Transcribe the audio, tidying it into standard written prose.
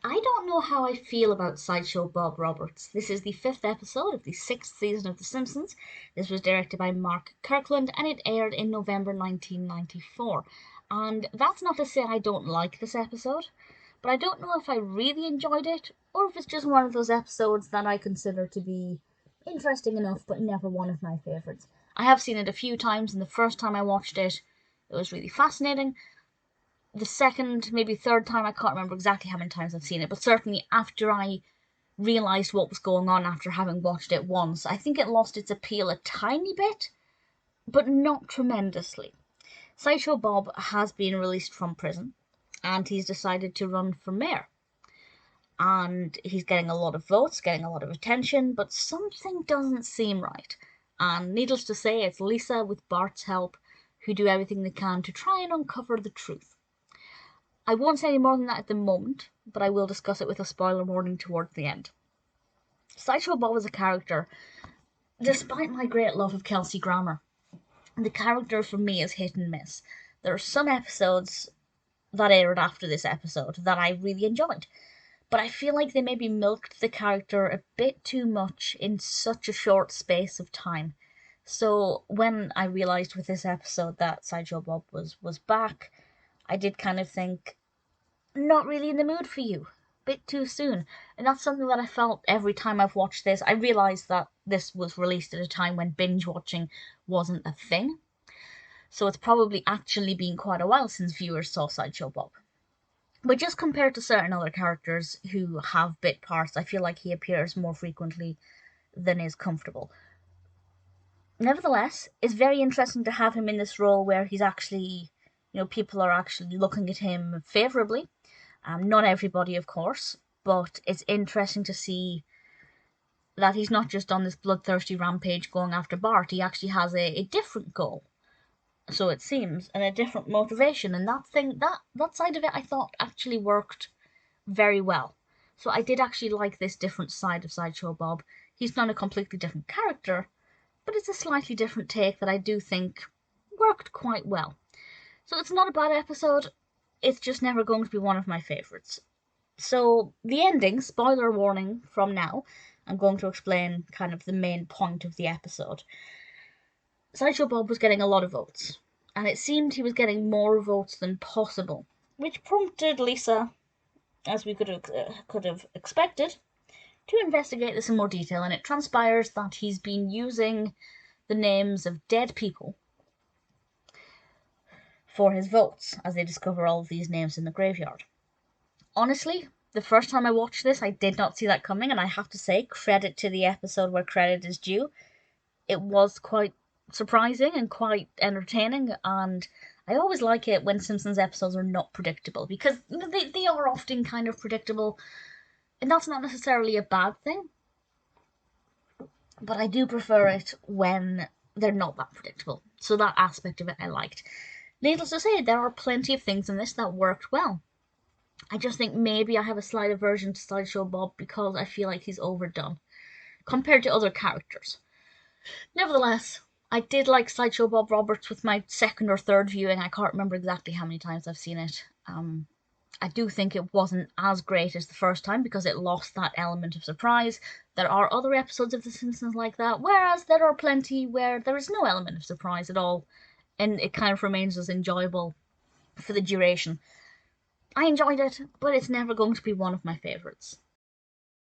I don't know how I feel about Sideshow Bob Roberts. This is the fifth episode of the sixth season of The Simpsons. This was directed by Mark Kirkland and it aired in November 1994. And that's not to say I don't like this episode, but I don't know if I really enjoyed it or if it's just one of those episodes that I consider to be interesting enough but never one of my favourites. I have seen it a few times, and the first time I watched it, it was really fascinating. The second, maybe third time, I can't remember exactly how many times I've seen it, but certainly after I realised what was going on after having watched it once, I think it lost its appeal a tiny bit, but not tremendously. Sideshow Bob has been released from prison, and he's decided to run for mayor. And he's getting a lot of votes, getting a lot of attention, but something doesn't seem right. And needless to say, it's Lisa, with Bart's help, who do everything they can to try and uncover the truth. I won't say any more than that at the moment, but I will discuss it with a spoiler warning towards the end. Sideshow Bob is a character, despite my great love of Kelsey Grammer. The character for me is hit and miss. There are some episodes that aired after this episode that I really enjoyed, but I feel like they maybe milked the character a bit too much in such a short space of time. So when I realised with this episode that Sideshow Bob was back, I did kind of think, not really in the mood for you. Bit too soon. And that's something that I felt every time I've watched this. I realised that this was released at a time when binge watching wasn't a thing. So it's probably actually been quite a while since viewers saw Sideshow Bob. But just compared to certain other characters who have bit parts, I feel like he appears more frequently than is comfortable. Nevertheless, it's very interesting to have him in this role where he's actually, people are actually looking at him favourably. Not everybody, of course, but it's interesting to see that he's not just on this bloodthirsty rampage going after Bart. He actually has a different goal, so it seems, and a different motivation. And that side of it, I thought actually worked very well. So I did actually like this different side of Sideshow Bob. He's not a completely different character, but it's a slightly different take that I do think worked quite well. So it's not a bad episode, it's just never going to be one of my favourites. So the ending, spoiler warning from now, I'm going to explain kind of the main point of the episode. Sideshow Bob was getting a lot of votes, and it seemed he was getting more votes than possible, which prompted Lisa, as we could have expected, to investigate this in more detail, and it transpires that he's been using the names of dead people for his votes, as they discover all of these names in the graveyard. Honestly, the first time I watched this, I did not see that coming, and I have to say, credit to the episode where credit is due. It was quite surprising and quite entertaining, and I always like it when Simpsons episodes are not predictable, because they are often kind of predictable, and that's not necessarily a bad thing, but I do prefer it when they're not that predictable. So that aspect of it I liked. Needless to say, there are plenty of things in this that worked well. I just think maybe I have a slight aversion to Sideshow Bob because I feel like he's overdone compared to other characters. Nevertheless, I did like Sideshow Bob Roberts with my second or third viewing. I can't remember exactly how many times I've seen it. I do think it wasn't as great as the first time because it lost that element of surprise. There are other episodes of The Simpsons like that, whereas there are plenty where there is no element of surprise at all, and it kind of remains as enjoyable for the duration. I enjoyed it, but it's never going to be one of my favourites.